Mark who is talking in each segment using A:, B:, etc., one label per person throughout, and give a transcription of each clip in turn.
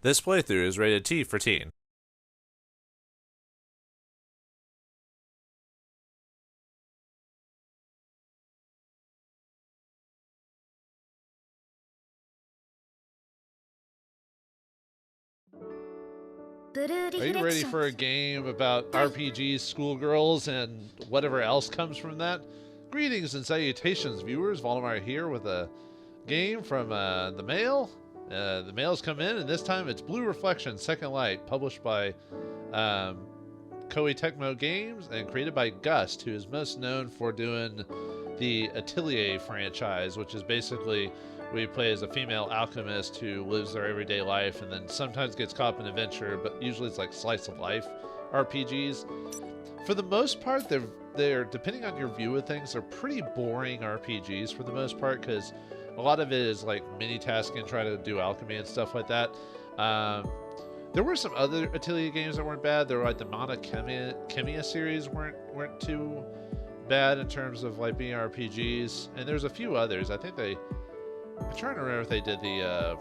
A: This playthrough is rated T for teen.
B: Are you ready for a game about RPGs, schoolgirls, and whatever else comes from that? Greetings and salutations, viewers. Vauldemare here with a game from the mail. The mail's come in, and this time it's Blue Reflection Second Light, published by Koei Tecmo Games and created by Gust, who is most known for doing the Atelier franchise, which is basically where you play as a female alchemist who lives their everyday life and then sometimes gets caught up in adventure, but usually it's like slice of life RPGs. For the most part, they're depending on your view of things, they're pretty boring RPGs for the most part, because a lot of it is like mini tasking, trying to do alchemy and stuff like that. There were some other Atelier games that weren't bad. There were like the Mana Chemia series weren't too bad in terms of like being RPGs, and there's a few others. I'm trying to remember if they did the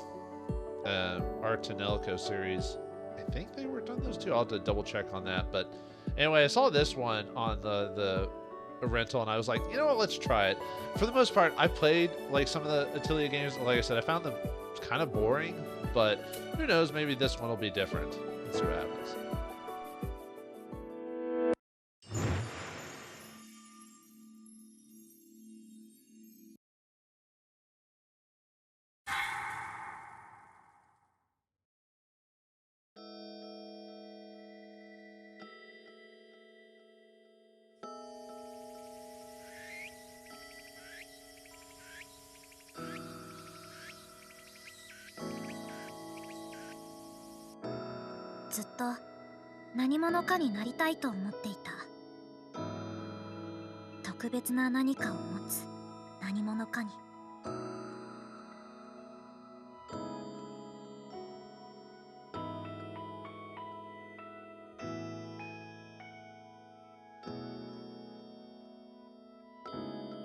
B: Artanelico series. I think they worked on those too. I'll have to double check on that. But anyway, I saw this one on the rental, and I was like, you know what, let's try it. For the most part, I played like some of the Atelier games. Like I said, I found them kind of boring, but who knows, maybe this one will be different. Let's see what happens.
C: ずっと何者かになりたいと思っていた。特別な何かを持つ何者かに。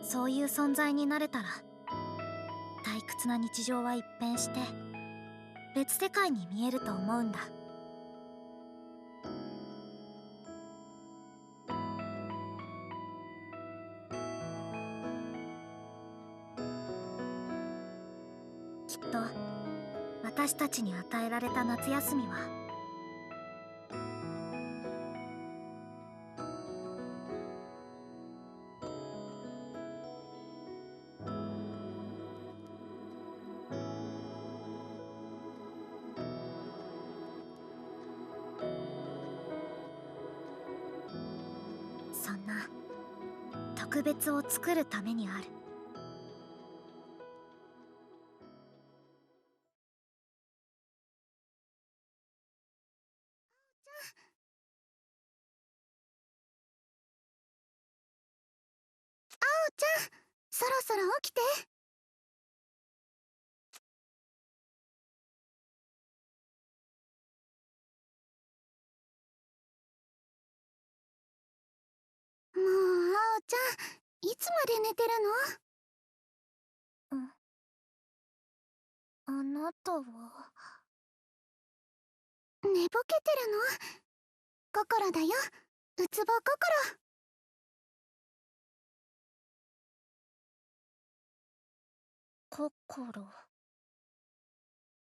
C: そういう存在になれたら、退屈な日常は一変して別世界に見えると思うんだ。きっと私たちに与えられた夏休みはそんな特別を作るためにある。
D: ちゃん、そろそろ起きて。もう、あおちゃん、いつまで寝てるの？あなたは寝ぼけてるの？心だよ、うつぼ心。
C: 心。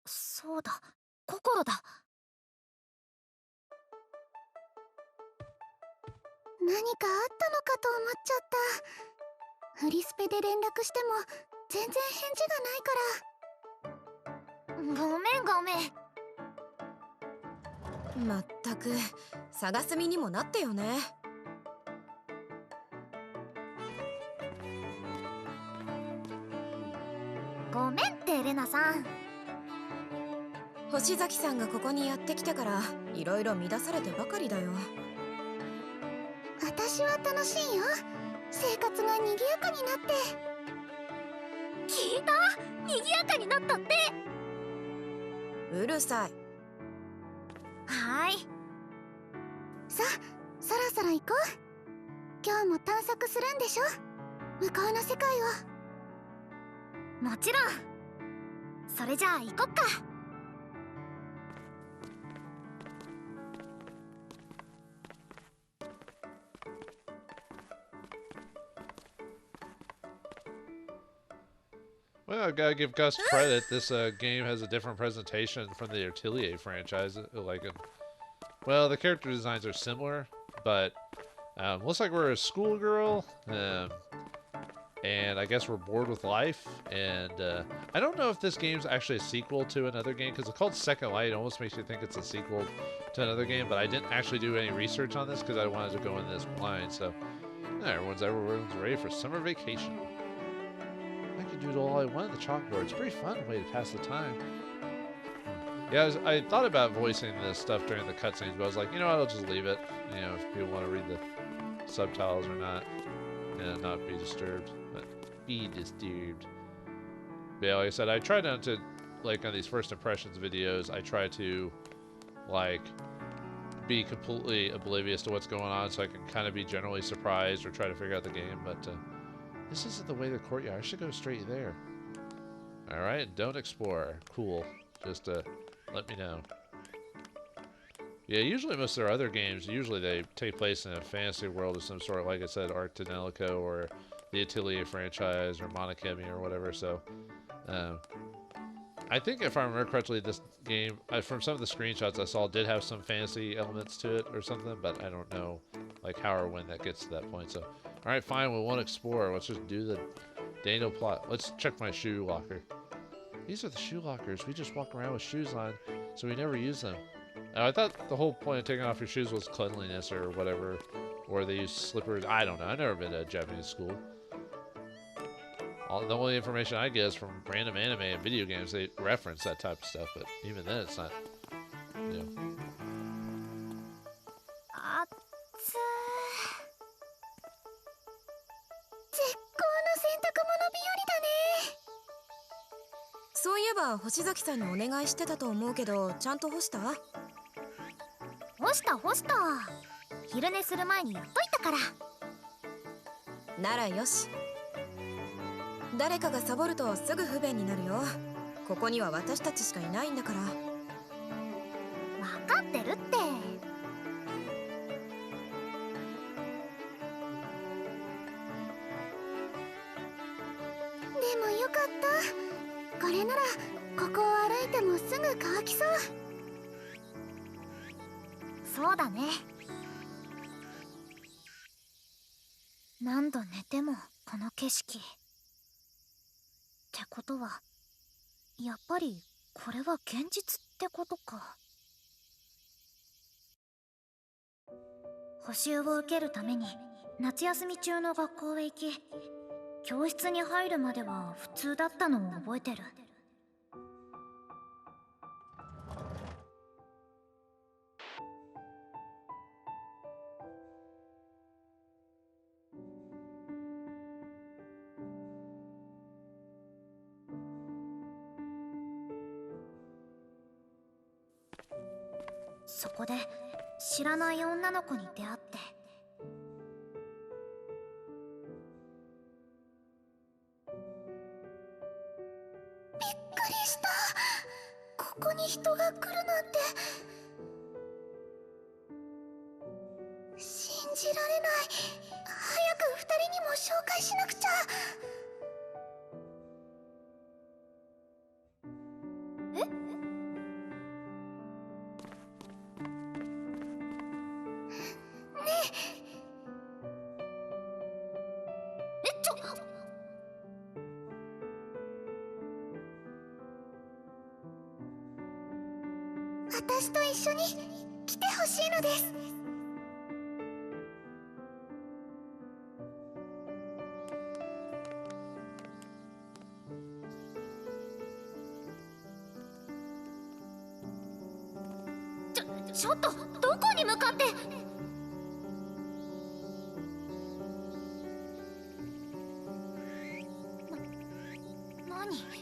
C: そうだ、心だ。
D: 何かあったのかと思っちゃった。フリスペで連絡しても全然返事がないから。
C: ごめんごめん。
E: まったく探す身にもなってよね。
C: ごめんってレナさん。
E: 星崎さんがここにやってきてからいろいろ乱されてばかりだよ。
D: 私は楽しいよ。生活が賑やかになって。
C: 聞いた？賑やかになったって。
E: うるさい。
C: はーい。
D: さあ、そろそろ行こう。今日も探索するんでしょ？向こうの世界を。
C: もちろん。それじゃあ行こっか。
B: Well, I gotta give Gust credit. This game has a different presentation from the Atelier franchise. Well, the character designs are similar, but looks like we're a schoolgirl, and I guess we're bored with life. And I don't know if this game's actually a sequel to another game, because it's called Second Light. It almost makes you think it's a sequel to another game, but I didn't actually do any research on this because I wanted to go in this blind. So everyone's ready for summer vacation. I can do it all I want on the chalkboard. It's a pretty fun way to pass the time. Yeah, I thought about voicing this stuff during the cutscenes, but I was like, you know what, I'll just leave it. You know, if people want to read the subtitles or not, and not be disturbed. But be disturbed. But yeah, like I said, I try not to, like on these first impressions videos, I try to, like, be completely oblivious to what's going on so I can kind of be generally surprised or try to figure out the game, but this isn't the way to the courtyard. I should go straight there. Alright, don't explore. Cool. Just let me know. Yeah, usually most of their other games, usually they take place in a fantasy world of some sort, like I said, Arc Tenelico or the Atelier franchise or Monokemi or whatever, so I think if I remember correctly, this game, from some of the screenshots I saw, did have some fantasy elements to it or something, but I don't know like how or when that gets to that point. So, alright, fine, we won't explore. Let's just do the Daniel plot. Let's check my shoe locker. These are the shoe lockers. We just walk around with shoes on, so we never use them. Now, I thought the whole point of taking off your shoes was cleanliness or whatever, or they use slippers. I don't know. I've never been to a Japanese school. The only information I get is from random anime and video games. They reference that type of stuff, but even then, it's not, you know.
E: そういえば星崎さんにお願いしてたと思うけど、ちゃんと干した？
C: 干した。昼寝する前にやっといたから。
E: ならよし。誰かがサボるとすぐ不便になるよ。ここには私たちしかいないんだから。
C: 分かってるって。
D: でもよかった。これならここを歩いてもすぐ乾きそう。
C: そうだね。何度寝てもこの景色。ってことは、やっぱりこれは現実ってことか。補習を受けるために夏休み中の学校へ行き、教室に入るまでは普通だったのを覚えてる。そこで知らない女の子に出会って。
D: びっくりした。ここに人が来るなんて信じられない。早く二人にも紹介しなくちゃ。私と一緒に来てほしいのです。
C: ちょっとどこに向かって。何これ。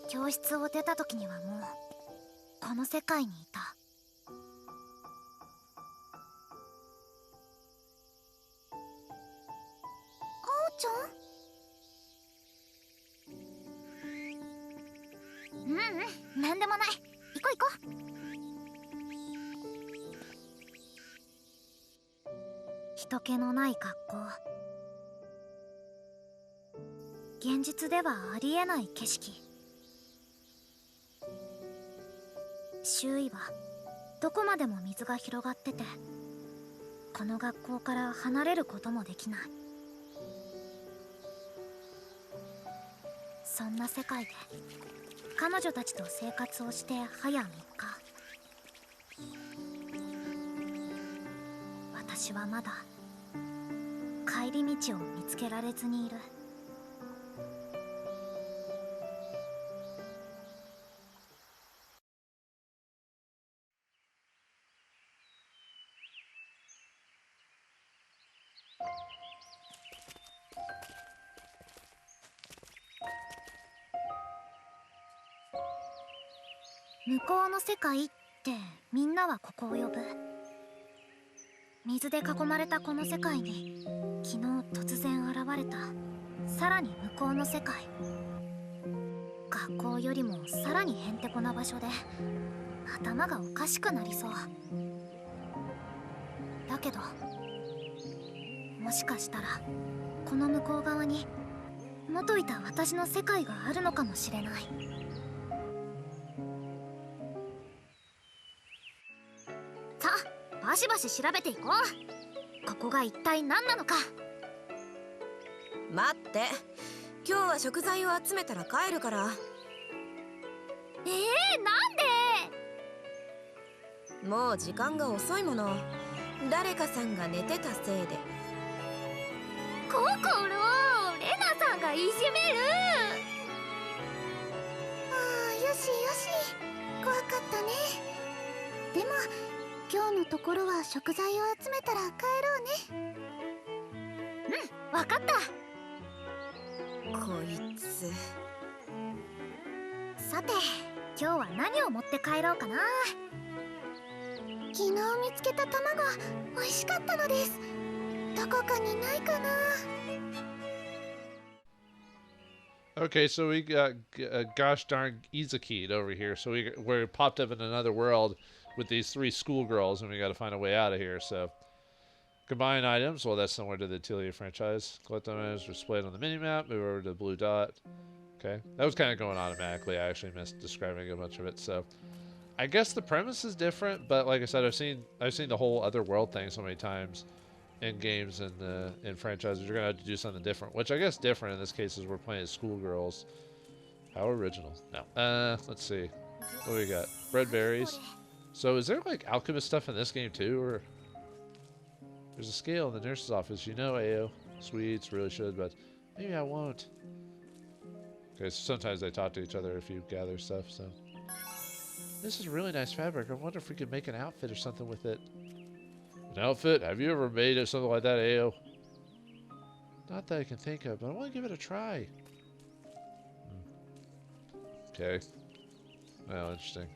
C: 教室を出た時にはもうこの世界にいた。
D: うんうん、
C: なんでもない。行こう行こう。人気のない学校。現実ではありえない景色。周囲はどこまでも水が広がってて、この学校から離れることもできない。そんな世界で彼女たちと生活をして早3日。私はまだ帰り道を見つけられずにいる。向こうの世界ってみんなはここを呼ぶ。水で囲まれたこの世界に昨日突然現れたさらに向こうの世界。学校よりもさらにへんてこな場所で頭がおかしくなりそう。だけどもしかしたらこの向こう側に元いた私の世界があるのかもしれない。さあバシバシ調べていこう。ここが一体何なのか。
E: 待って、今日は食材を集めたら帰るから。
C: なんで？
E: もう時間が遅いもの。誰かさんが寝てたせいで。
C: ココロ、レナさんがいじめる。
D: ああ、よしよし、怖かったね。でも今日のところは食材を集めたら帰ろうね。
C: うん、わかった。
E: こいつ。
C: さて今日は何を持って帰ろうかな。
D: 昨日見つけた卵、美味しかったのです。どこかにないかな。
B: Okay, so we got gosh darn Izuki'd over here. So we're popped up in another world with these 3 schoolgirls, and we got to find a way out of here. So combine items. Well, that's similar to the Atelier franchise. Collect items displayed on the minimap. Move over to the blue dot. Okay, that was kind of going automatically. I actually missed describing a bunch of it. So I guess the premise is different, but like I said, I've seen the whole other world thing so many times in games and in franchises. You're gonna have to do something different, which I guess different in this case is we're playing as schoolgirls. How original. No. Let's see. What do we got? Bread berries. So is there like alchemist stuff in this game too, or there's a scale in the nurse's office? You know, AO. Sweets, really should, but maybe I won't. Okay, so sometimes they talk to each other if you gather stuff, so. This is really nice fabric. I wonder if we could make an outfit or something with it. An outfit? Have you ever made it something like that, AO? Not that I can think of, but I want to give it a try. Okay. Well, interesting.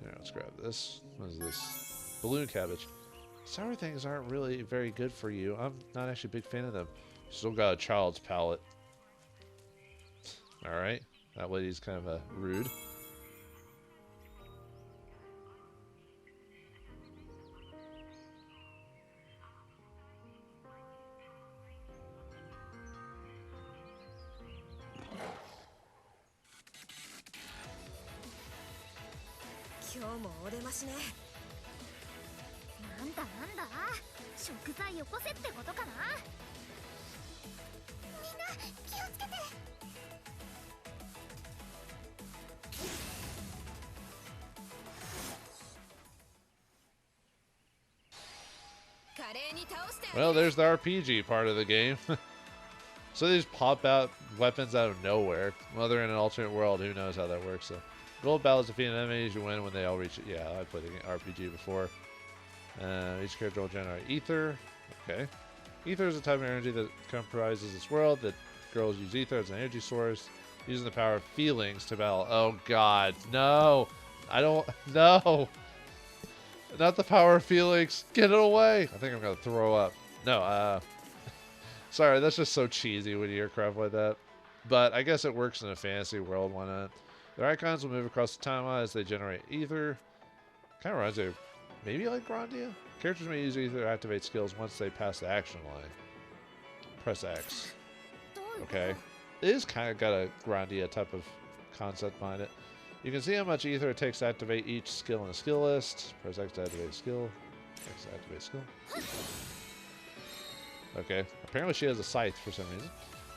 B: Yeah, let's grab this. What is this? Balloon cabbage. Sour things aren't really very good for you. I'm not actually a big fan of them. Still got a child's palate. Alright. That lady's kind of rude.
C: なんだ食材よこせってことかな。
D: みんな気をつけて。
B: Well, there's the RPG part of the game. So they just pop out weapons out of nowhere. Well, they're in an alternate world. Who knows how that works? So, gold battles defeating enemies. You win when they all reach it. Yeah, I played the RPG before. Each character will generate ether. Okay. Ether is a type of energy that comprises this world. That girls use ether as an energy source, using the power of feelings to battle. Oh God, no! I don't. No! Not the power of feelings. Get it away! I think I'm gonna throw up. No. Sorry, that's just so cheesy when you hear crap like that. But I guess it works in a fantasy world, why not? Their icons will move across the timeline as they generate ether. Kind of reminds me of maybe like Grandia? Characters may use ether to activate skills once they pass the action line. Press X. Okay. It is kind of got a Grandia type of concept behind it. You can see how much ether it takes to activate each skill in a skill list. Press X to activate a skill. X to activate a skill. Okay. Apparently she has a scythe for some reason.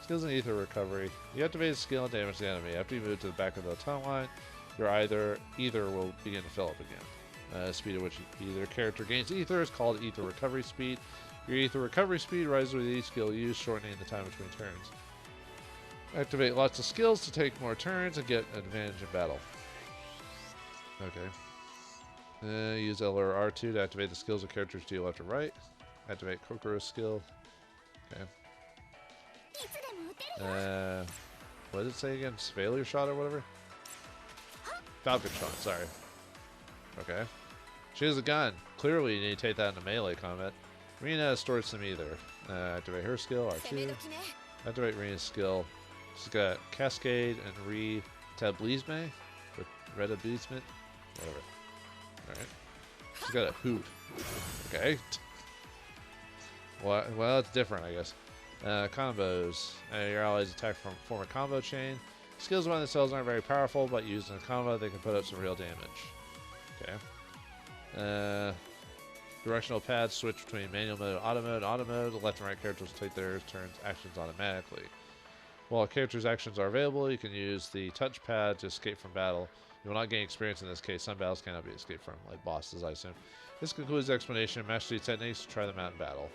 B: Skills and ether recovery. You activate a skill and damage the enemy. After you move to the back of the timeline, your ether will begin to fill up again. Speed at which either character gains ether is called ether recovery speed. Your ether recovery speed rises with each skill used, shortening the time between turns. Activate lots of skills to take more turns and get an advantage in battle. Okay. Use L or R2 to activate the skills of characters to your left or right. Activate Kokoro skill. Okay. What did it say again? Failure shot or whatever? Falcon shot, sorry. Okay. She has a gun. Clearly you need to take that into melee combat. Rena has stored some ether. Activate her skill, R2. Activate Rena's skill. She's got Cascade and Re-Tablisme. Or Retablisement. Whatever. Alright. She's got a hoot. Okay. Well, it's different, I guess. Combos. Your allies attack from form a combo chain. Skills by themselves aren't very powerful, but used in a combo, they can put up some real damage. Okay. Directional pads switch between manual mode and auto mode. Auto mode, the left and right characters will take their turns actions automatically. While characters' actions are available, you can use the touchpad to escape from battle. You will not gain experience in this case. Some battles cannot be escaped from, like bosses, I assume. This concludes the explanation. Master these techniques. Try them out in battle.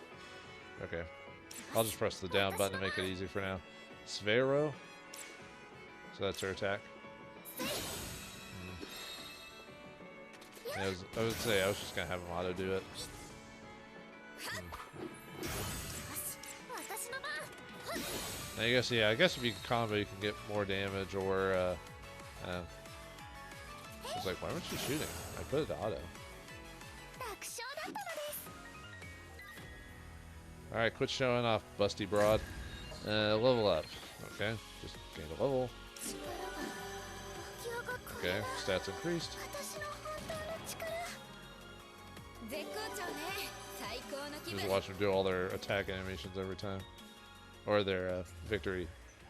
B: Okay. I'll just press the down button to make it easy for now. Sphero. So that's her attack. Yeah, I would say I was just going to have him auto do it. I guess, yeah, I guess if you can combo, you can get more damage, or, I was like, why weren't you shooting? I put it to auto. Alright, quit showing off, busty broad. Level up. Okay, just gain a level. Okay, stats increased. Just watch them do all their attack animations every time. Or their victory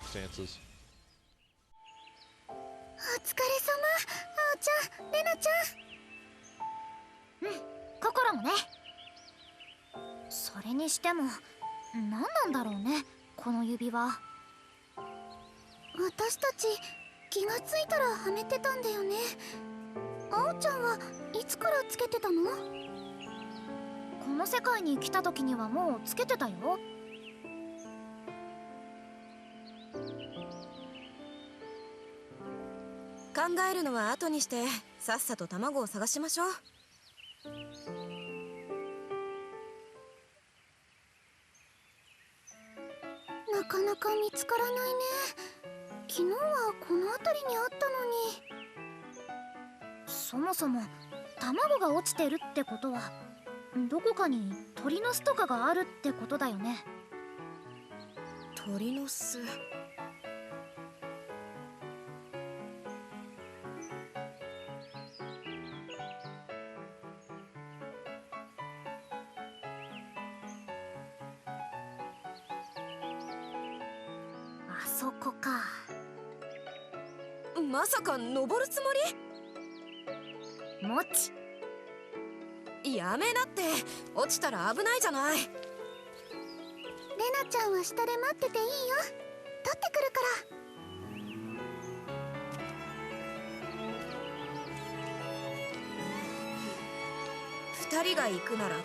B: stances.
D: お疲れ様、あおちゃん、レナちゃん。
C: ココロもね。それにしても何なんだろうね、この指輪。
D: 私たち気がついたらはめてたんだよね。あおちゃんはいつからつけてたの？
C: この世界に来た時にはもうつけてたよ。
E: 考えるのは後にして、さっさと卵を探しましょう。
D: なかなか見つからないね。昨日はこの辺りにあったのに。
C: そもそも卵が落ちてるってことは、どこかに鳥の巣とかがあるってことだよね。
E: 鳥の巣。
C: あそこか。
E: まさか登るつもり？
C: もち。
E: やめなって、落ちたら危ないじゃない。
D: レナちゃんは下で待ってていいよ。取ってくるから。
E: 二人が行くなら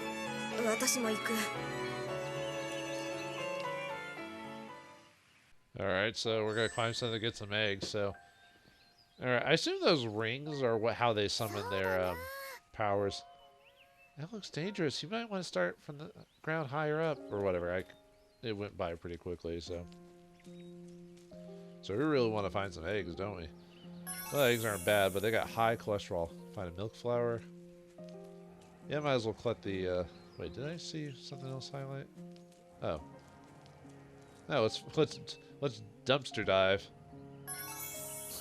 E: 私も行く。
B: Alright, so we're gonna climb something to get some eggs, so... Alright, I assume those rings are how they summon their powers. That looks dangerous. You might want to start from the ground higher up, or whatever. It went by pretty quickly, so... So we really want to find some eggs, don't we? Well, eggs aren't bad, but they got high cholesterol. Find a milk flower. Yeah, might as well collect the, Wait, did I see something else highlight? Oh. No, let's Let's dumpster dive.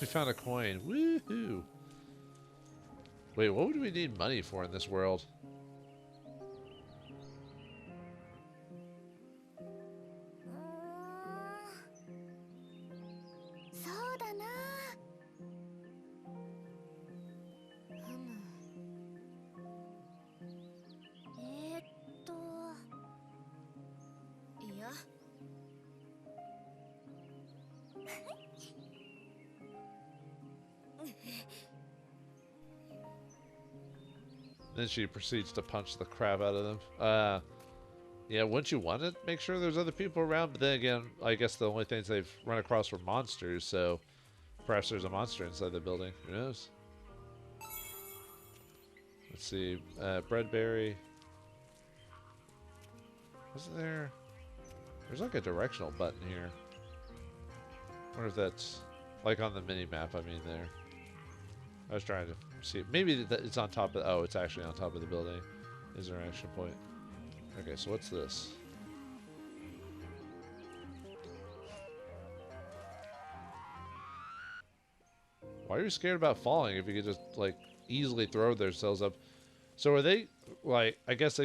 B: We found a coin. Woohoo! Wait, what would we need money for in this world? Then she proceeds to punch the crap out of them. Yeah, wouldn't you want to make sure there's other people around? But then again, I guess the only things they've run across were monsters, so perhaps there's a monster inside the building. Who knows? Let's see. Breadberry. Wasn't there? There's like a directional button here. I wonder if that's like on the mini map. I mean, there. I was trying to see. Maybe it's on top of. Oh, it's actually on top of the building. Is there an action point? Okay, so what's this? Why are you scared about falling if you could just like easily throw themselves up? So are they like? I guess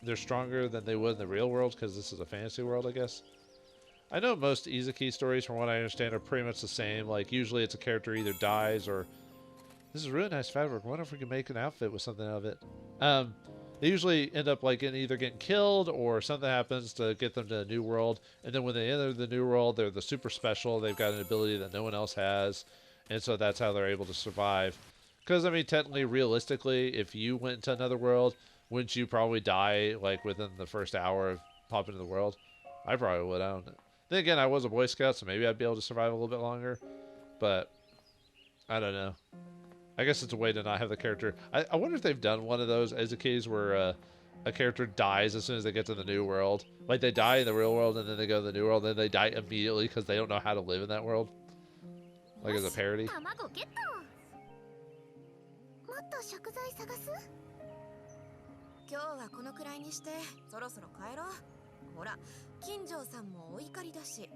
B: they're stronger than they would in the real world because this is a fantasy world. I guess. I know most Izaki stories, from what I understand, are pretty much the same. Like usually it's a character either dies or. This is really nice fabric. I wonder if we can make an outfit with something out of it. They usually end up like either getting killed or something happens to get them to the new world. And then when they enter the new world, they're the super special. They've got an ability that no one else has. And so that's how they're able to survive. Because, I mean, technically, realistically, if you went into another world, wouldn't you probably die like within the first hour of popping into the world? I probably would. I don't know. Then again, I was a Boy Scout, so maybe I'd be able to survive a little bit longer. But I don't know. I guess it's a way to not have the character. I wonder if they've done one of those as a case where a character dies as soon as they get to the new world. Like they die in the real world and then they go to the new world and then they die immediately because they don't know how to live in that world. Like as a parody.
E: 今日はこのくらいにしてそろそろ帰ろう。ほら、金城さんもお怒りだし。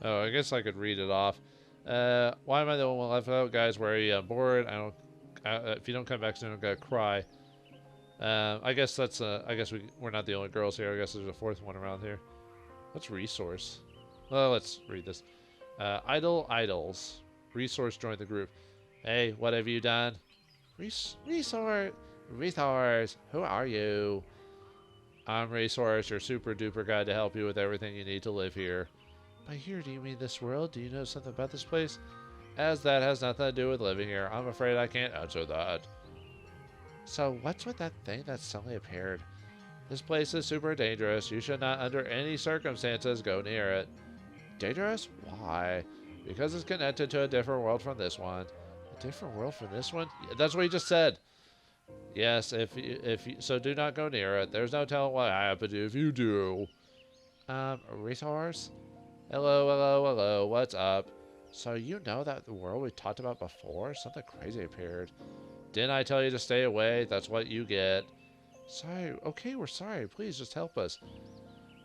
B: Oh, I guess I could read it off. Why am I the only one left out? Guys, where are you? I'm bored. If you don't come back soon, I'm gonna cry. I guess that's I guess we're not the only girls here. I guess there's a fourth one around here. What's resource? Well, let's read this. Idols. Resource joined the group. Hey, what have you done? Resource. Who are you? I'm Resource, your super duper guide to help you with everything you need to live here. By here, do you mean this world? Do you know something about this place? As that has nothing to do with living here, I'm afraid I can't answer that. So what's with that thing that suddenly appeared? This place is super dangerous. You should not under any circumstances go near it. Dangerous? Why? Because it's connected to a different world from this one. A different world from this one? Yeah, that's what he just said. Yes, so do not go near it. There's no telling what happened if you do. Resource? Hello, what's up? So you know that the world we talked about before? Something crazy appeared. Didn't I tell you to stay away? That's what you get. Sorry, okay, we're sorry. Please just help us.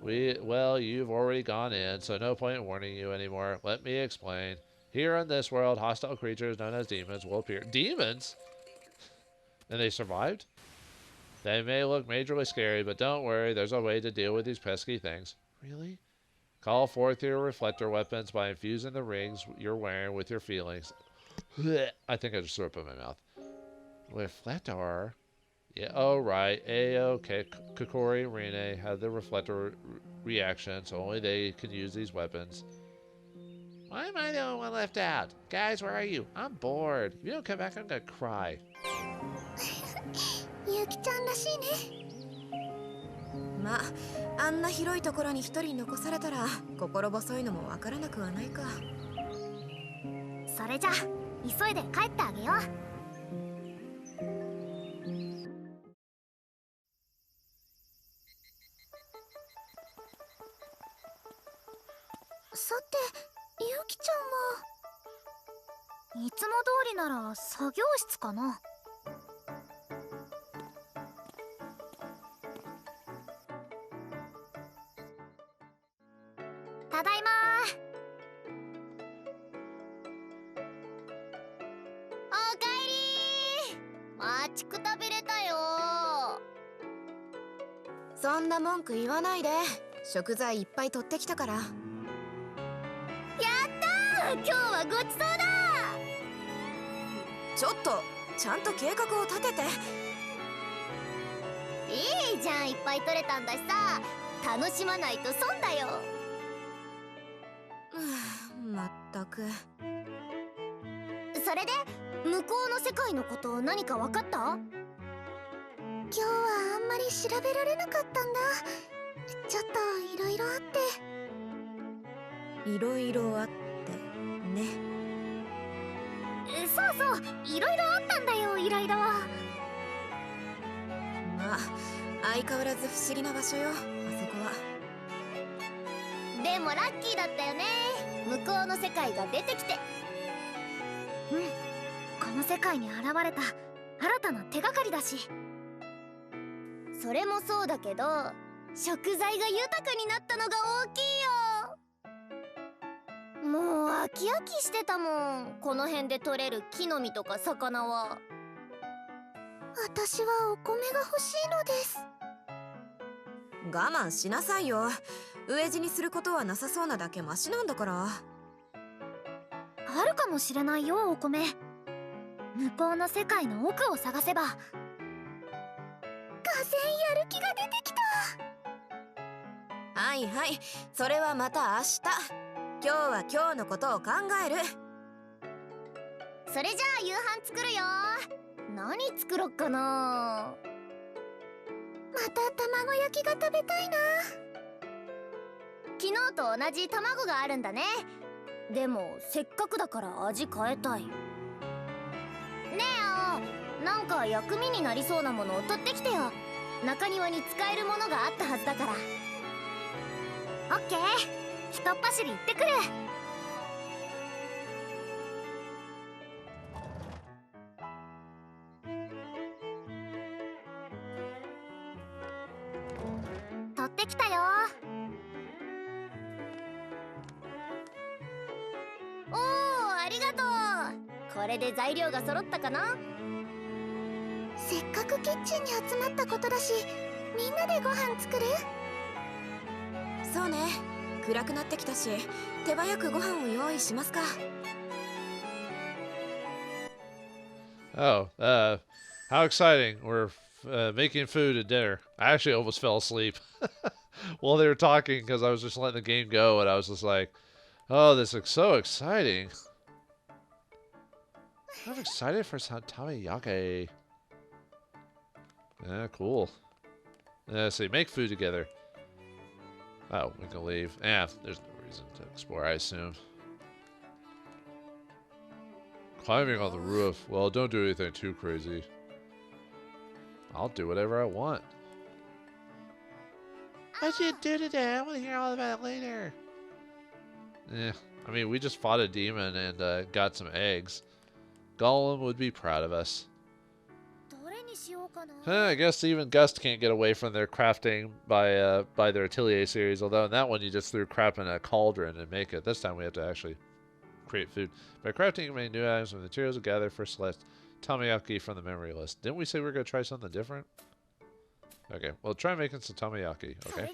B: Well, you've already gone in, so no point in warning you anymore. Let me explain. Here in this world, hostile creatures known as demons will appear. Demons? And they survived? They may look majorly scary, but don't worry, there's a way to deal with these pesky things. Really? Call forth your reflector weapons by infusing the rings you're wearing with your feelings. I think I just threw up in my mouth. Reflector? Yeah, oh right. Okay. Kokoro and Rena had the reflector reaction, so only they can use these weapons. Why am I the only one left out? Guys, where are you? I'm bored. If you don't come back, I'm gonna cry.
D: Yuki-chan らしいね。
E: まあ、あんな広いところに一人残されたら心細いのもわからなくはないか。
C: それじゃ急いで帰ってあげよう。
D: さてゆきちゃんは。
C: いつも通りなら作業室かな。ただいま
D: おかえりー。待ちくたびれたよ。
E: そんな文句言わないで。食材いっぱい取ってきたから。
D: やったー、今日はごちそうだ。
E: ちょっとちゃんと計画を立てて。
D: いいじゃん、いっぱい取れたんだしさ。楽しまないと損だよ。
E: まったく。
D: それで向こうの世界のこと何か分かった？今日はあんまり調べられなかったんだ。ちょっといろいろあって。
E: いろいろあってね。
C: そうそう、いろいろあったんだよ、いろいろ。
E: まあ相変わらず不思議な場所よ、あそこは。
D: でもラッキーだったよね、向こうの世界が出てきて。
C: うん、この世界に現れた新たな手がかりだし。
D: それもそうだけど、食材が豊かになったのが大きいよ。もう飽き飽きしてたもん、この辺で採れる木の実とか魚は。私はお米が欲しいのです。
E: 我慢しなさいよ。飢え死にすることはなさそうなだけマシなんだから。
C: あるかもしれないよ、お米。向こうの世界の奥を探せば。
D: がぜんやる気が出てきた。
E: はいはい、それはまた明日。今日は今日のことを考える。
D: それじゃあ夕飯作るよ。何作ろっかな。また卵焼きが食べたいな。昨日と同じ卵があるんだね。でもせっかくだから味変えたい。ねえ青、なんか薬味になりそうなものを取ってきてよ。中庭に使えるものがあったはずだから。
C: オッケー、ひとっ走り行ってくる。取ってきたよ。
D: おー、ありがとう。これで材料が揃ったかな。せっかくキッチンに集まったことだし、みんなでご飯作る？
E: そうね、暗くなってきたし手早くご飯を用意しますか。
B: Oh, how exciting. We're making food and dinner. I actually almost fell asleep while they were talking because I was just letting the game go and I was just like, oh, this looks so exciting. I'm excited for some tamayaki. Yeah, cool. Let's see, make food together. Oh, we can leave. Yeah, there's no reason to explore, I assume. Climbing on the roof. Well, don't do anything too crazy. I'll do whatever I want. What'd you do today? I want to hear all about it later. I mean, we just fought a demon and got some eggs. Gollum would be proud of us. I guess even Gust can't get away from their crafting by their Atelier series, although in that one you just threw crap in a cauldron and make it. This time we have to actually create food. By crafting, you make new items and materials to gather for select tamayaki from the memory list. Didn't we say we were going to try something different? Okay, well try making some tamayaki, okay?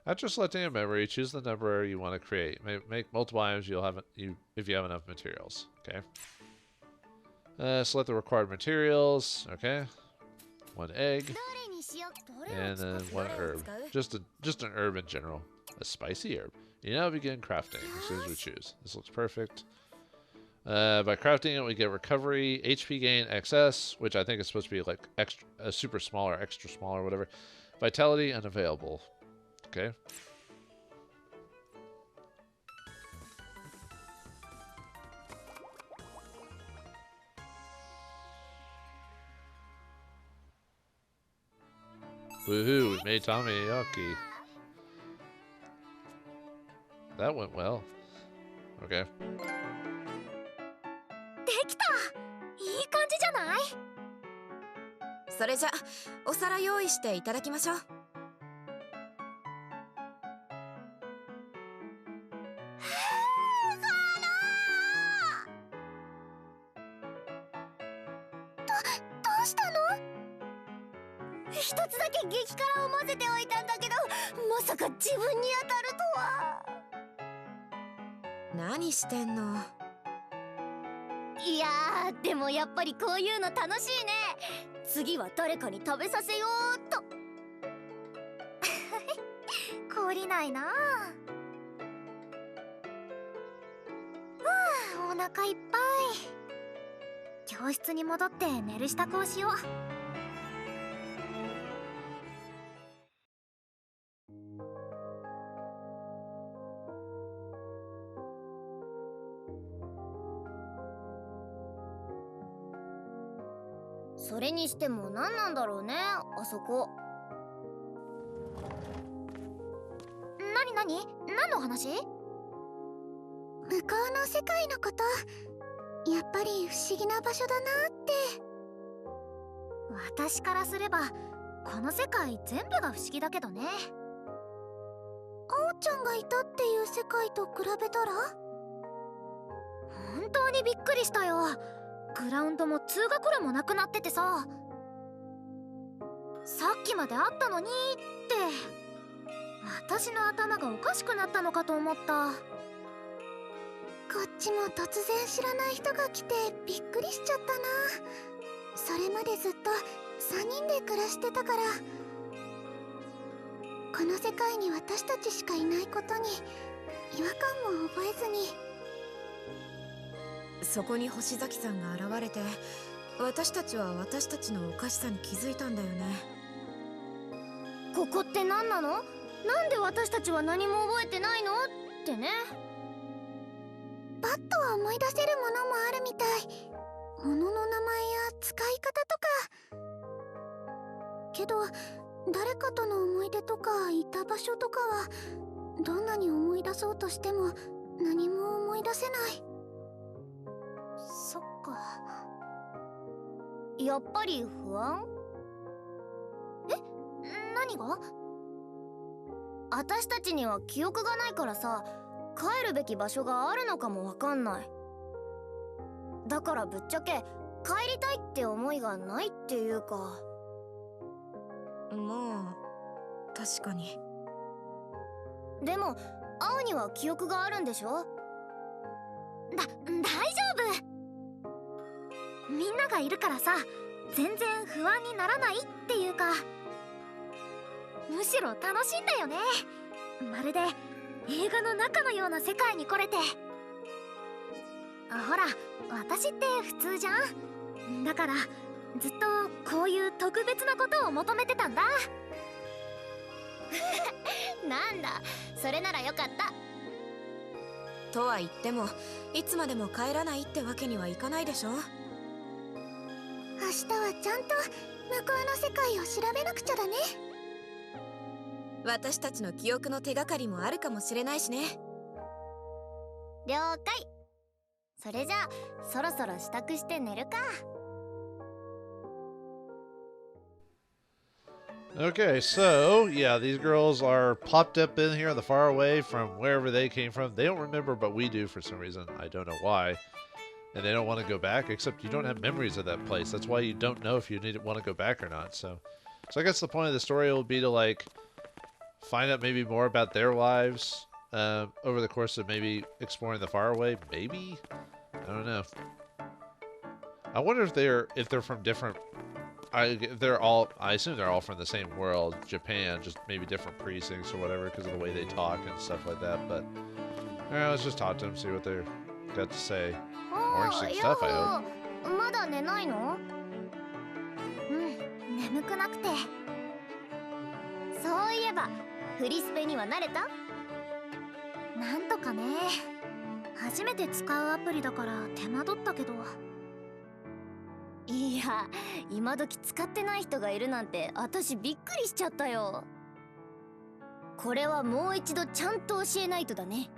B: After selecting a memory, choose the number you want to create. Make multiple items if you have enough materials, okay? Select the required materials, okay? 1 egg, and then 1 herb. Just an herb in general. A spicy herb. You now begin crafting as soon as we choose. This looks perfect. By crafting it, we get recovery, HP gain, XS, which I think is supposed to be like extra, super small or extra small or whatever. Vitality, unavailable. Okay. Woohoo, we made tamayaki. That went well. Okay.
C: できた。いい感じじゃない？
E: それじゃお皿用意していただきましょう。
D: どうしたの？一つだけ激辛を混ぜておいたんだけど、まさか自分に当たるとは。
E: 何してんの？
D: いやー、でもやっぱりこういうの楽しいね。次は誰かに食べさせようっと。
C: 懲りないな。お腹いっぱい。教室に戻って寝る支度をしよう。
D: それにしても何なんだろうね、あそこ。
C: 何の話？
D: 向こうの世界のこと、やっぱり不思議な場所だなって。
C: 私からすればこの世界全部が不思議だけどね。
D: あおちゃんがいたっていう世界と比べたら？
C: 本当にびっくりしたよ。グラウンドも通学路もなくなっててさ、さっきまであったのにって。私の頭がおかしくなったのかと思った。
D: こっちも突然知らない人が来てびっくりしちゃったな。それまでずっと3人で暮らしてたから、この世界に私たちしかいないことに違和感も覚えずに。
E: そこに星崎さんが現れて、私たちは私たちのおかしさに気づいたんだよね。
D: ここって何なの？なんで私たちは何も覚えてないのってね。パッとは思い出せるものもあるみたい。物の名前や使い方とか。けど誰かとの思い出とかいた場所とかは、どんなに思い出そうとしても何も思い出せない。
C: そっか。
D: やっぱり不安？
C: 何が？
D: 私たちには記憶がないからさ、帰るべき場所があるのかもわかんない。だからぶっちゃけ帰りたいって思いがないっていうか。
E: まあ確かに。
D: でも青には記憶があるんでしょ？
C: 大丈夫。みんながいるからさ、全然不安にならないっていうか、むしろ楽しいんだよね。まるで映画の中のような世界に来れて。ほら、私って普通じゃん。だからずっとこういう特別なことを求めてたんだ。
D: なんだ、それならよかった。
E: とは言っても、いつまでも帰らないってわけにはいかないでしょ。
D: 明日はちゃんと向こうの世界を調べなくちゃだね。
E: 私たちの記憶の手がかりもあるかもしれないしね。
D: 了解。それじゃあそろそろ支度して寝るか。
B: Okay, so, yeah, these girls are popped up in here, the far away from wherever they came from. They don't remember, but we do for some reason. I don't know why. And they don't want to go back, except you don't have memories of that place. That's why you don't know if you want to go back or not. So I guess the point of the story will be to, like, find out maybe more about their lives over the course of maybe exploring the faraway. Maybe? I don't know. I wonder if they're from different... I assume they're all from the same world, Japan, just maybe different precincts or whatever because of the way they talk and stuff like that. But let's just talk to them, see what they've got to say. More interesting stuff, I hope.
D: まだ寝ないの？
C: 眠くなくて。
D: そういえばフリスペには慣れた？
C: なんとかね。初めて使うアプリだから手間取ったけど。
D: いや、今時使ってない人がいるなんて私びっくりしちゃったよ。これはもう一度ちゃんと教えないとだね。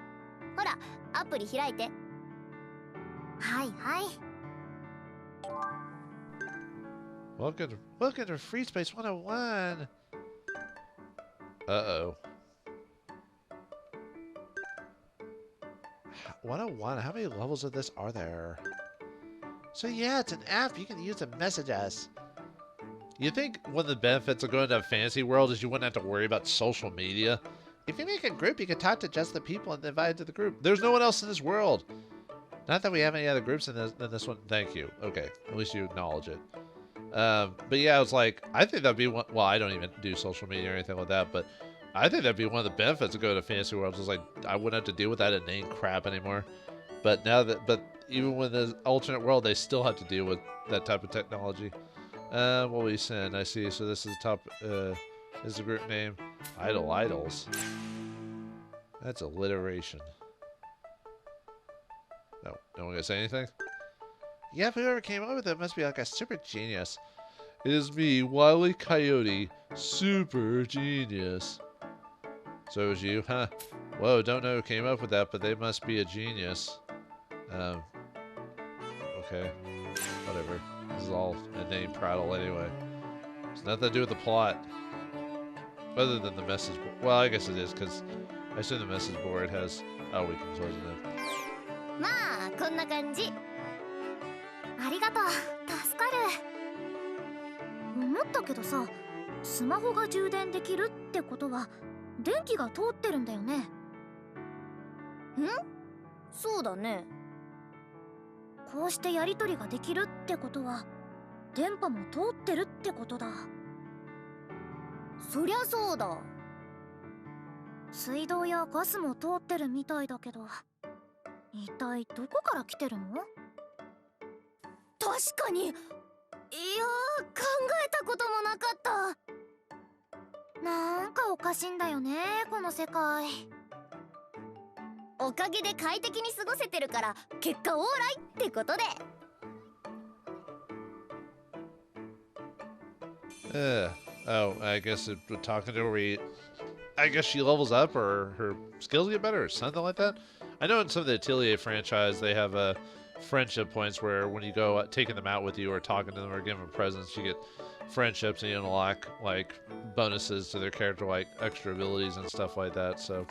D: ほら、アプリ開いて。はいはい。
B: Welcome to Free Space 101. Uh-oh. 101, how many levels of this are there? So yeah, it's an app you can use to message us. You think one of the benefits of going to a fantasy world is you wouldn't have to worry about social media? If you make a group, you can talk to just the people and invite to the group. There's no one else in this world. Not that we have any other groups in this one. Thank you. Okay, at least you acknowledge it. But yeah, I was like, I think that'd be one. Well, I don't even do social media or anything like that, but I think that'd be one of the benefits of going to fantasy worlds. Is like I wouldn't have to deal with that inane crap anymore. But even with the alternate world, they still have to deal with that type of technology. What we send? I see. So this is top. Is the group name Idols? That's alliteration. No one gonna say anything? Yep, whoever came up with it must be like a super genius. It is me, Wile E. Coyote, super genius. So it was you, huh? Whoa, don't know who came up with that, but they must be a genius. Okay. Whatever. This is all a name prattle anyway. It's nothing to do with the plot. Other than the message board. Well, I guess it is, because I assume the message board has... Oh, we can close it in.
D: まあこんな感じ。
C: ありがとう、助かる。思ったけどさ、スマホが充電できるってことは電気が通ってるんだよね。ん？
D: そうだね。
C: こうしてやり取りができるってことは電波も通ってるってことだ。
D: そりゃそうだ。
C: 水道やガスも通ってるみたいだけど、一体どこから来てるの？
D: 確かに。いやー、考えたこともなかった。
C: なんかおかしいんだよね、この世界。
D: おかげで快適に過ごせてるから結果オーライってことで。
B: Oh, I guess talking to her, I guess she levels up or her skills get better or something like that. I know in some of the Atelier franchise they have friendship points where when you go taking them out with you or talking to them or giving them presents, you get friendships and you unlock like bonuses to their character, like extra abilities and stuff like that. So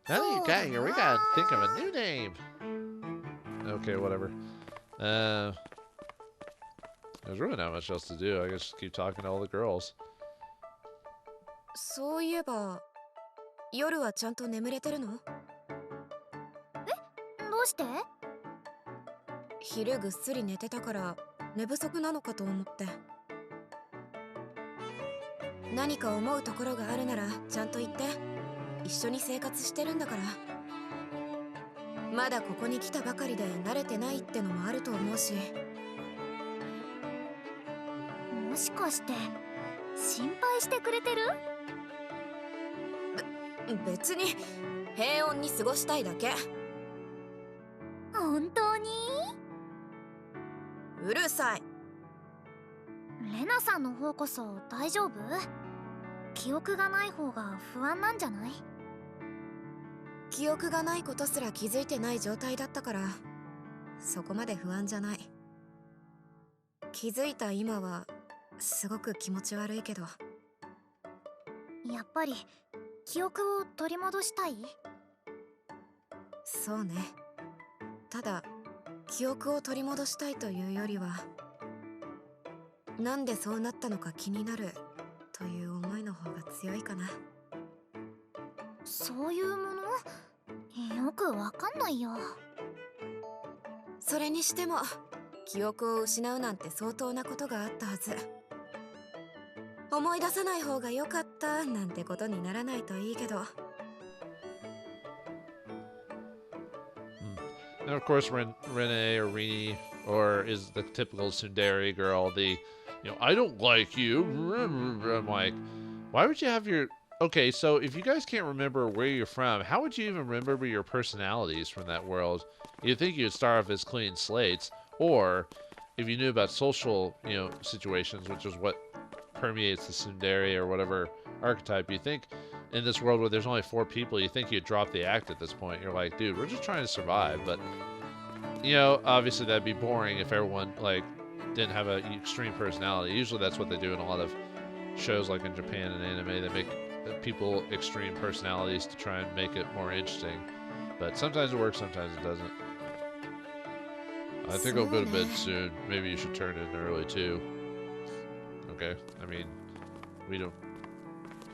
B: now that you got here, we gotta think of a new name. Okay, whatever. There's really not much else to do. I guess just keep talking to all the girls.
E: そういえば、夜はちゃんと眠れてるの？
C: どうして？
E: 昼ぐっすり寝てたから寝不足なのかと思って。何か思うところがあるならちゃんと言って。一緒に生活してるんだから。まだここに来たばかりで慣れてないってのもあると思うし。
C: もしかして心配してくれてる？
E: 別に平穏に過ごしたいだけ。
C: 本当に？
E: うるさい。
C: レナさんの方こそ大丈夫？記憶がない方が不安なんじゃない？
E: 記憶がないことすら気づいてない状態だったからそこまで不安じゃない。気づいた今はすごく気持ち悪いけど。
C: やっぱり記憶を取り戻したい？
E: そうね。ただ記憶を取り戻したいというよりは、なんでそうなったのか気になるという思いの方が強いかな。
C: そういうもの？よくわかんないよ。
E: それにしても記憶を失うなんて相当なことがあったはず。思い出さない方が良かったなんてことにならないといいけど。
B: And of course, Rene or Rini, or is the typical tsundere girl, I don't like you. I'm like, why would you have your... Okay, so if you guys can't remember where you're from, how would you even remember your personalities from that world? You'd think you'd start off as clean slates, or if you knew about social, situations, which is what permeates the tsundere or whatever archetype, you think in this world where there's only 4 people, you think you'd drop the act at this point. You're like, dude, we're just trying to survive. But, you know, obviously that'd be boring if everyone, like, didn't have an extreme personality. Usually that's what they do in a lot of shows, like in Japan and anime. They make people extreme personalities to try and make it more interesting. But sometimes it works, sometimes it doesn't. I think I'll go to bed soon. Maybe you should turn in early, too. Okay? I mean, we don't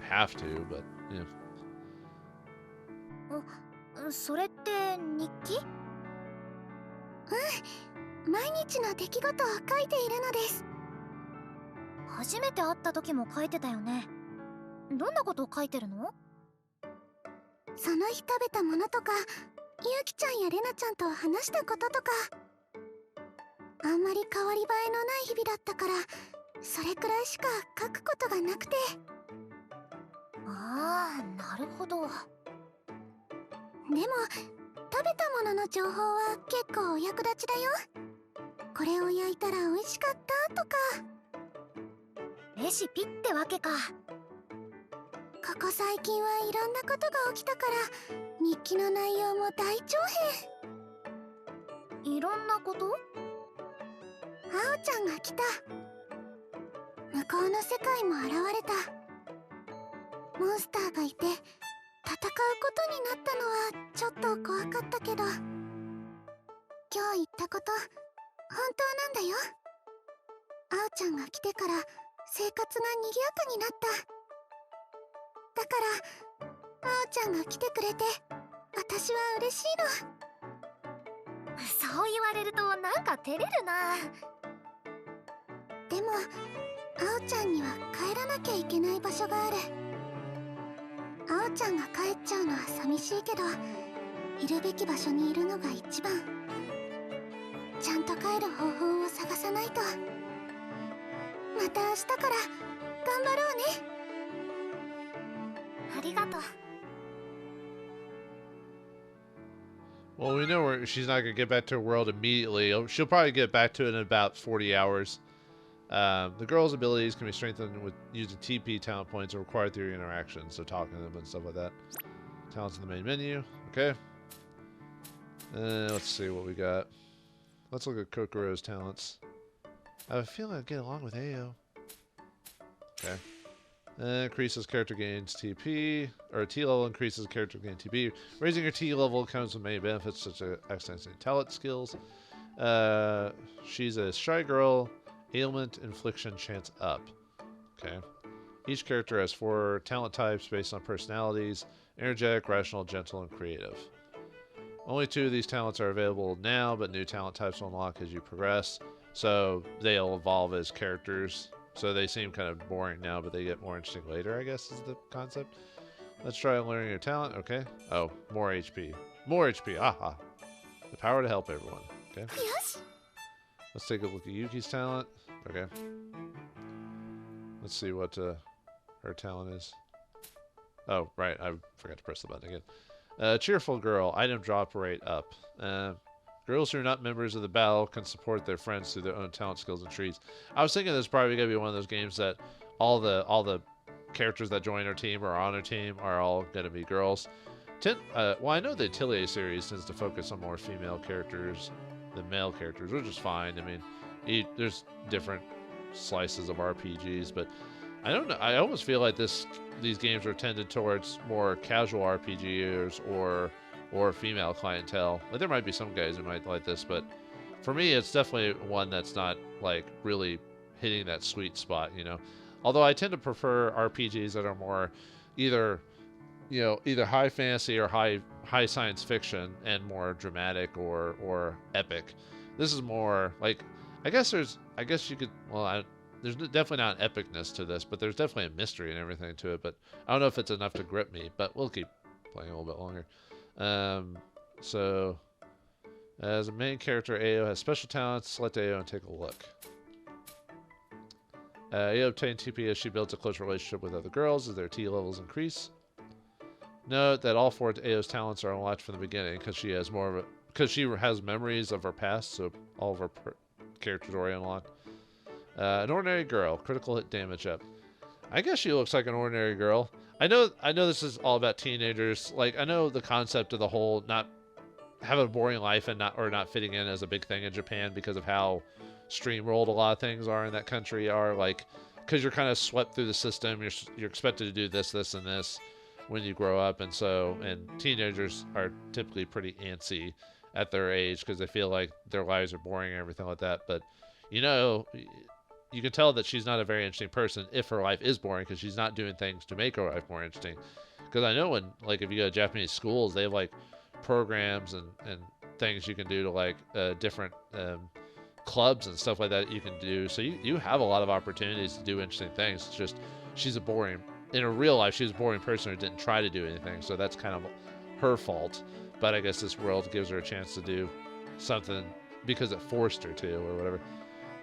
B: have to, but, yeah.
C: それって日記？
D: 毎日の出来事を書いているのです。
C: 初めて会った時も書いてたよね。どんなことを書いてるの？
D: その日食べたものとか、ゆきちゃんやれなちゃんと話したこととか。あんまり変わり映えのない日々だったから、それくらいしか書くことがなくて。
C: ああ、なるほど。
D: でも食べたものの情報は結構お役立ちだよ。これを焼いたら美味しかったとか。
C: レシピってわけか。
D: ここ最近はいろんなことが起きたから日記の内容も大長編。
C: いろんなこと？
D: あおちゃんが来た。向こうの世界も現れた。モンスターがいて戦うことになったのはちょっと怖かったけど、今日言ったこと本当なんだよ。あおちゃんが来てから生活が賑やかになった。だからあおちゃんが来てくれて私は嬉しいの。
C: そう言われるとなんか照れるな。
D: でもあおちゃんには帰らなきゃいけない場所がある。あおちゃんが帰っちゃうのは寂しいけど、いるべき場所にいるのが一番。ちゃんと帰る方法を探さないと。また明日から頑張ろうね。
C: ありがとう。
B: Well, we know she's not going to get back to her world immediately. She'll probably get back to it in about 40 hours. The girl's abilities can be strengthened with using TP talent points that require theory interactions, so talking to them and stuff like that. Talents in the main menu. Okay. Let's see what we got. Let's look at Kokoro's talents. I have a feeling I'd get along with Ao. Okay. Increases character gains TP, or T level increases character gain TP. Raising your T level comes with many benefits such as accessing talent skills. She's a shy girl. Ailment infliction chance up. Okay. Each character has 4 talent types based on personalities: energetic, rational, gentle, and creative. Only 2 of these talents are available now, but new talent types will unlock as you progress. So they'll evolve as characters. So they seem kind of boring now, but they get more interesting later, I guess is the concept. Let's try learning your talent. Okay. Oh, more HP. More HP. Aha. The power to help everyone. Okay.
D: Yes.
B: Let's take a look at Yuki's talent. Okay. Let's see what her talent is. Oh, right. I forgot to press the button again. Cheerful girl. Item drop rate up. Girls who are not members of the battle can support their friends through their own talent, skills, and trees. I was thinking this is probably going to be one of those games that all the characters that join our team or are on our team are all going to be girls. Well, I know the Atelier series tends to focus on more female characters than male characters, which is fine. I mean, there's different slices of RPGs, but I don't know. I almost feel like these games are tended towards more casual RPGers or female clientele. Like, there might be some guys who might like this, but for me, it's definitely one that's not like really hitting that sweet spot, you know. Although I tend to prefer RPGs that are more either high fantasy or high science fiction and more dramatic or epic. This is more like, there's definitely not an epicness to this, but there's definitely a mystery and everything to it. But I don't know if it's enough to grip me, but we'll keep playing a little bit longer. So as a main character, Ao has special talents. Select Ao and take a look. Ao obtains TP as she builds a close relationship with other girls as their T levels increase. Note that all 4 of Ao's talents are unlocked from the beginning because she has memories of her past, so all of her characters are already unlocked. An ordinary girl, critical hit damage up. I guess she looks like an ordinary girl. I know this is all about teenagers. Like, I know the concept of the whole not having a boring life and not fitting in as a big thing in Japan because of how streamrolled a lot of things are in that country are, like, because you're kind of swept through the system. You're expected to do this, and this when you grow up, and teenagers are typically pretty antsy at their age because they feel like their lives are boring and everything like that. But you know, you can tell that she's not a very interesting person if her life is boring because she's not doing things to make her life more interesting. Because I know when, like, if you go to Japanese schools, they have like programs and things you can do to like different clubs and stuff like that you can do. So you have a lot of opportunities to do interesting things. It's just she's a boring, in her real life, she's a boring person who didn't try to do anything. So that's kind of her fault. But I guess this world gives her a chance to do something because it forced her to, or whatever.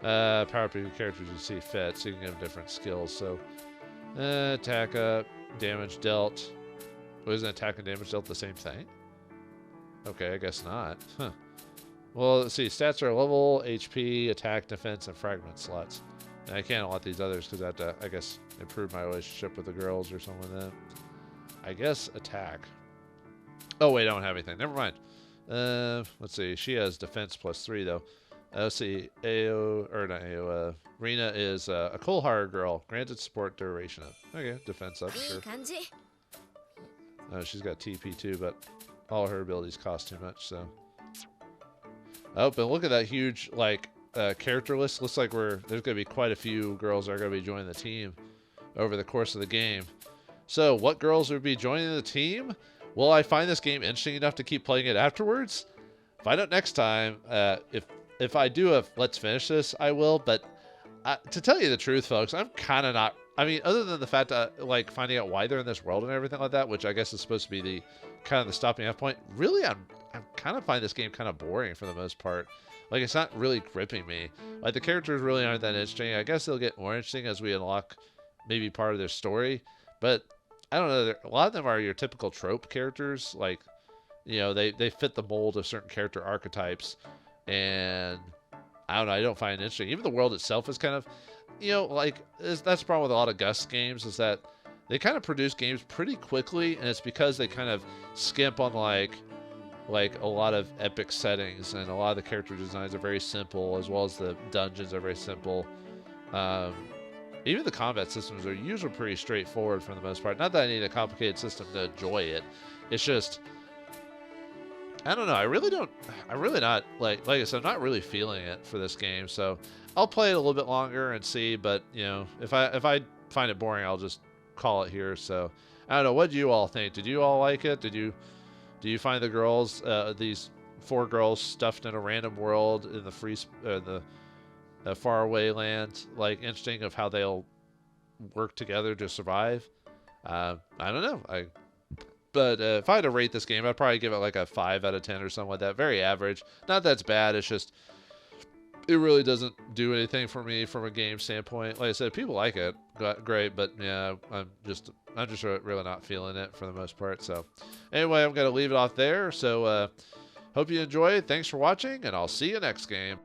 B: Power up your characters you see fit, so you can give different skills. So attack up, damage dealt. Well, isn't attack and damage dealt the same thing? Okay, I guess not. Huh. Well, let's see. Stats are level, HP, attack, defense, and fragment slots. And I can't unlock these others because I have to, I guess, improve my relationship with the girls or something like that. I guess attack. Oh, wait, I don't have anything. Never mind. Let's see. She has defense +3, though. Let's see. Rena is a cold-hearted girl. Granted support duration up. Okay, defense up, sure. She's got TP, too, but all her abilities cost too much, so. Oh, but look at that huge, like, character list. Looks like there's going to be quite a few girls that are going to be joining the team over the course of the game. So, what girls would be joining the team? Will I find this game interesting enough to keep playing it afterwards? Find out next time. If I do a let's finish this, I will. But to tell you the truth, folks, I'm kind of not. I mean, other than the fact that like finding out why they're in this world and everything like that, which I guess is supposed to be the kind of the stopping off point. Really, I'm kind of find this game kind of boring for the most part. Like, it's not really gripping me. Like, the characters really aren't that interesting. I guess they'll get more interesting as we unlock maybe part of their story. But I don't know. A lot of them are your typical trope characters. Like, you know, they fit the mold of certain character archetypes. And I don't know. I don't find it interesting. Even the world itself is kind of, you know, like, that's the problem with a lot of Gust games is that they kind of produce games pretty quickly. And it's because they kind of skimp on, like a lot of epic settings. And a lot of the character designs are very simple, as well as the dungeons are very simple. Even the combat systems are usually pretty straightforward for the most part. Not that I need a complicated system to enjoy it. It's just, I don't know. I really not, like I said, I'm not really feeling it for this game. So I'll play it a little bit longer and see. But, you know, if I find it boring, I'll just call it here. So I don't know. What do you all think? Did you all like it? Do you find the girls, these 4 girls stuffed in a random world in the faraway land, like, interesting of how they'll work together to survive? I don't know. But if I had to rate this game, I'd probably give it like a 5 out of 10 or something like that. Very average. Not that it's bad. It's just, it really doesn't do anything for me from a game standpoint. Like I said, people like it, great. But yeah, I'm just really not feeling it for the most part. So anyway, I'm going to leave it off there. So hope you enjoyed. Thanks for watching, and I'll see you next game.